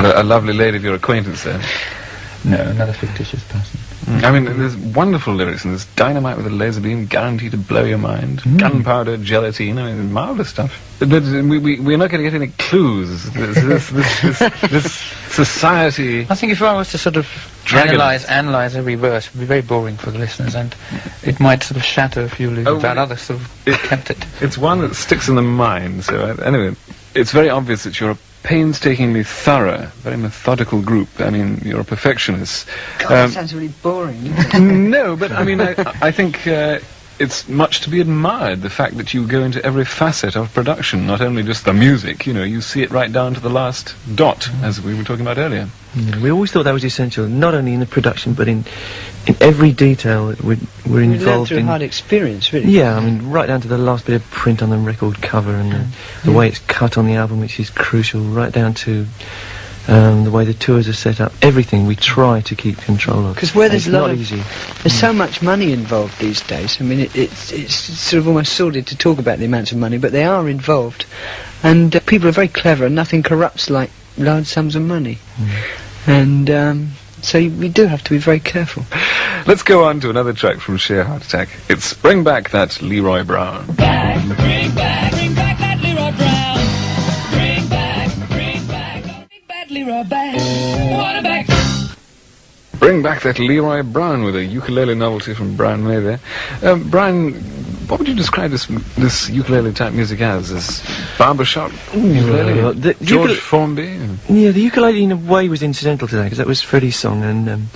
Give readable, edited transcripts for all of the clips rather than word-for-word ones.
And a lovely lady of your acquaintance then? No, another fictitious person. I mean, there's wonderful lyrics, and there's dynamite with a laser beam, guaranteed to blow your mind. Gunpowder, gelatine, I mean, marvellous stuff. But we're not going to get any clues. This society... I think if I was to sort of analyse every verse, it would be very boring for the listeners, and it might sort of shatter a few illusions about others sort of kept it. It's one that sticks in the mind, so anyway, it's very obvious that you're a painstakingly thorough, very methodical group. I mean, you're a perfectionist. God, that sounds really boring, doesn't it? No, but I mean, I think it's much to be admired, the fact that you go into every facet of production, not only just the music, you know, you see it right down to the last dot, as we were talking about earlier. Yeah, we always thought that was essential, not only in the production, but in every detail that we're involved in. Through hard experience, really. Yeah, I mean, right down to the last bit of print on the record cover and the way it's cut on the album, which is crucial, right down to the way the tours are set up. Everything we try to keep control of. Because where there's not easy. There's so much money involved these days. I mean, it's sort of almost sordid to talk about the amounts of money, but they are involved. And people are very clever, and nothing corrupts like large sums of money. And so we do have to be very careful. Let's go on to another track from Sheer Heart Attack. It's Bring Back That Leroy Brown. Bring back that Leroy Brown. Bring back Leroy back. Water back. Bring Back That Leroy Brown, with a ukulele novelty from Brian May there. Brian, what would you describe this ukulele type music as? As barbershop ukulele? George Formby? Yeah, the ukulele in a way was incidental to that, because that was Freddie's song, and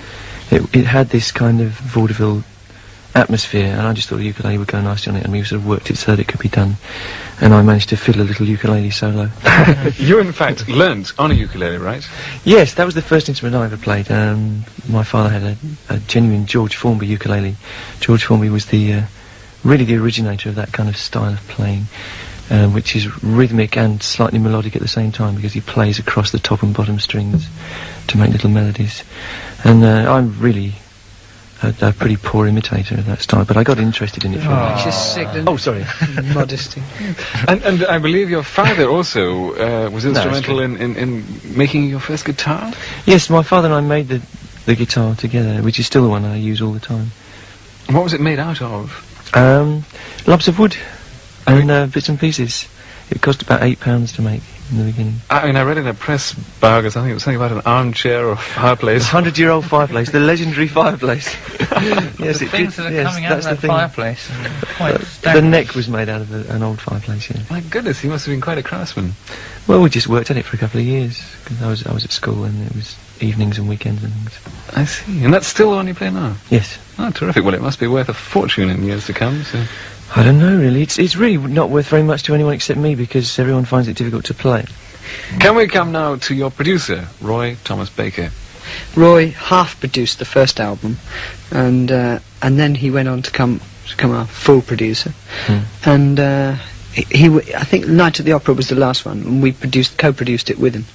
it had this kind of vaudeville atmosphere, and I just thought the ukulele would go nicely on it, and we sort of worked it so that it could be done, and I managed to fiddle a little ukulele solo. You in fact learnt on a ukulele, right? Yes, that was the first instrument I ever played. My father had a genuine George Formby ukulele. George Formby was really the originator of that kind of style of playing, which is rhythmic and slightly melodic at the same time, because he plays across the top and bottom strings to make little melodies. And I'm really a pretty poor imitator of that style, but I got interested in it. It's just sick, doesn't it? Oh, sorry. Modesty. And I believe your father also was instrumental in making your first guitar? Yes, my father and I made the guitar together, which is still the one I use all the time. What was it made out of? Lumps of wood and bits and pieces. It cost about £8 to make in the beginning. I mean, I read in a press biography, I think it was something about an armchair or fireplace. 100-year-old fireplace, the legendary fireplace. Yes, the things that are coming out of that fireplace. The neck was made out of an old fireplace, yeah. My goodness, he must have been quite a craftsman. Well, we just worked at it for a couple of years, because I was at school, and it was evenings and weekends and things. I see. And that's still the one you play now? Yes. Oh, terrific. Well, it must be worth a fortune in years to come, so... I don't know, really. It's really not worth very much to anyone except me, because everyone finds it difficult to play. Can we come now to your producer, Roy Thomas Baker? Roy half produced the first album, and then he went on to become our full producer. And I think Night at the Opera was the last one, and we co-produced it with him.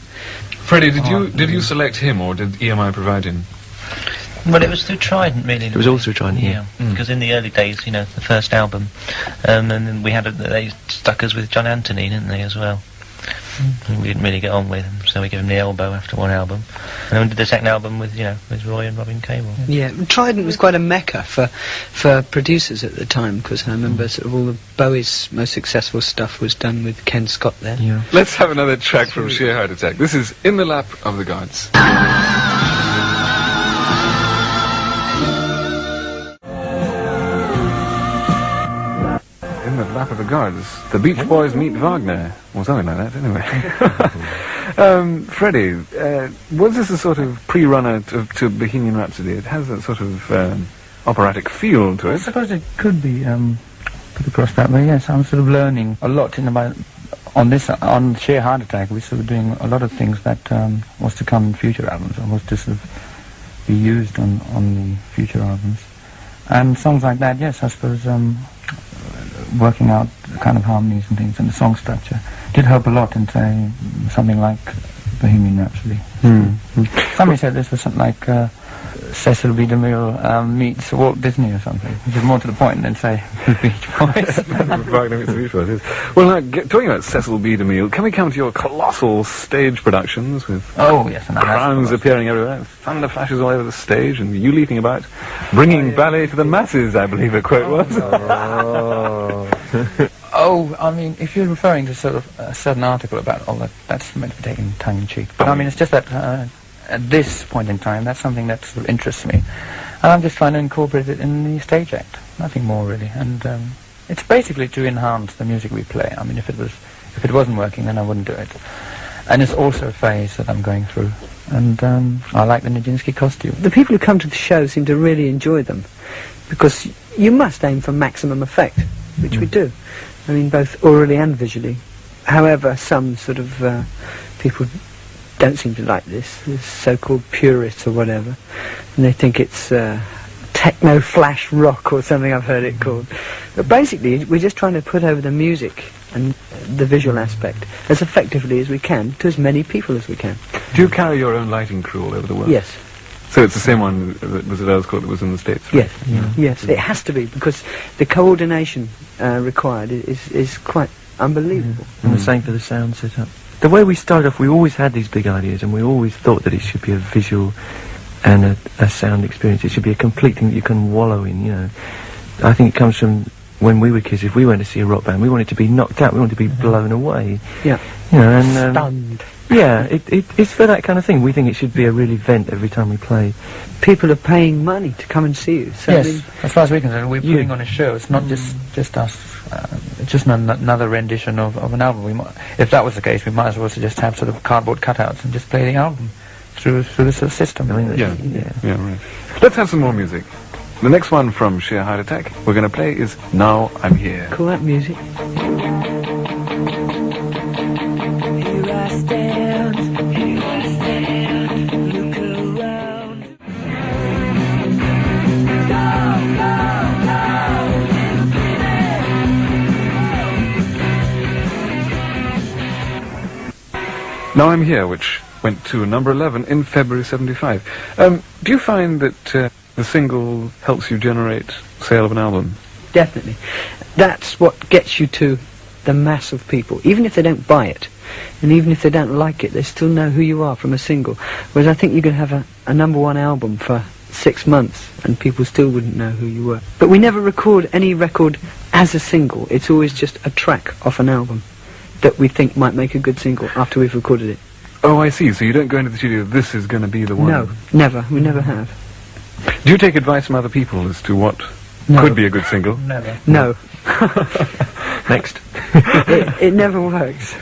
Freddie, did you select him, or did EMI provide him? Well, it was through Trident, really. It was all through Trident, yeah. Because in the early days, you know, the first album, and then we had they stuck us with John Anthony, didn't they, as well? We didn't really get on with him, so we gave him the elbow after one album, and then we did the second album with Roy and Robin Cable. Yeah, Trident was quite a mecca for producers at the time, because I remember sort of all of Bowie's most successful stuff was done with Ken Scott there. Yeah. Let's have another track from Sheer Heart Attack. This is In the Lap of the Gods. In the Lap of the Gods. The Beach Boys meet Wagner, or something like that, anyway. Freddie, was this a sort of pre-runner to Bohemian Rhapsody? It has a sort of operatic feel to it. I suppose it could be put across that way, yes. I'm sort of learning a lot on Sheer Heart Attack. We're sort of doing a lot of things that was to come in future albums, or was to sort of be used on the future albums. And songs like that, yes, I suppose working out the kind of harmonies and things and the song structure did help a lot in, say, something like Bohemian Rhapsody. Somebody said this was something like Cecil B. DeMille meets Walt Disney or something, which is more to the point than say the Beach Boys. Wagner meets the Beach Boys, yes. Well, talking about Cecil B. DeMille, can we come to your colossal stage productions with Oh yes, and crowns appearing everywhere, thunder flashes all over the stage, and you leaping about, bringing ballet to the masses, I believe the quote was. Oh, I mean, if you're referring to sort of a certain article about all that, that's meant to be taken tongue-in-cheek. But I mean, it's just that at this point in time, that's something that sort of interests me. And I'm just trying to incorporate it in the stage act. Nothing more, really. And it's basically to enhance the music we play. I mean, if it wasn't working, then I wouldn't do it. And it's also a phase that I'm going through. And I like the Nijinsky costume. The people who come to the show seem to really enjoy them, because you must aim for maximum effect, which we do. I mean, both orally and visually. However, some sort of people don't seem to like this so-called purists or whatever, and they think it's techno flash rock or something I've heard it called. But basically, we're just trying to put over the music and the visual aspect as effectively as we can to as many people as we can. Do you carry your own lighting crew all over the world? Yes. So it's the same one that was at Earl's Court that was in the States, right? Yes. Yes, it has to be, because the coordination required is quite unbelievable. And the same for the sound setup. The way we started off, we always had these big ideas, and we always thought that it should be a visual and a sound experience. It should be a complete thing that you can wallow in, you know. I think it comes from when we were kids. If we went to see a rock band, we wanted to be knocked out, we wanted to be blown away. Yeah. You know, and Stunned. yeah, it's for that kind of thing. We think it should be a real event every time we play. People are paying money to come and see you. So I Yes, mean, as far as we're concerned, we're putting on a show. It's not just us. It's just another rendition of an album. If that was the case, we might as well just have sort of cardboard cutouts and just play the album through the sort of system. I mean, Yeah, right. Let's have some more music. The next one from Sheer Heart Attack we're going to play is Now I'm Here. call that music. Here I stand, look around. Now I'm Here, which went to number 11 in February 75. Do you find that the single helps you generate sale of an album? Definitely. That's what gets you to the mass of people. Even if they don't buy it, and even if they don't like it, they still know who you are from a single. Whereas I think you could have a number one album for 6 months and people still wouldn't know who you were. But we never record any record as a single. It's always just a track off an album that we think might make a good single after we've recorded it. Oh, I see. So you don't go into the studio, this is going to be the one? No, never. We never have. Do you take advice from other people as to what could be a good single? never. No. Next. it never works.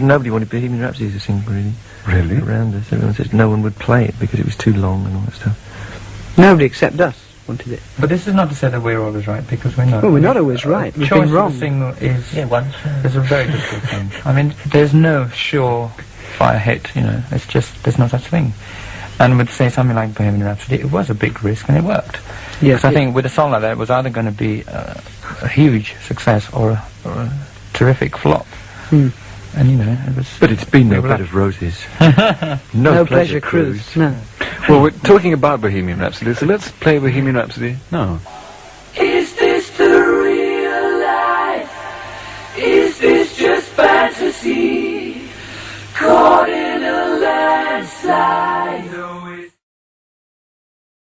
Nobody wanted Bohemian Rhapsody to sing, really. Really? Around us, everyone said no one would play it because it was too long and all that stuff. Nobody except us wanted it. But this is not to say that we're always right, because we're not. Well, we're not always right. We've Choice been of wrong. the single is once. a very difficult thing. I mean, there's no sure fire hit, you know. It's just, there's no such thing. And with, say, something like Bohemian Rhapsody, it was a big risk and it worked. Yes, Because I think with a song like that, it was either going to be a huge success or a terrific flop. Hmm. And, you know, it was... But it's been no Well, bed of roses. no pleasure cruise. No. Well, we're talking about Bohemian Rhapsody, so let's play Bohemian Rhapsody now. Is this the real life? Is this just fantasy? Caught in a landslide? No, it's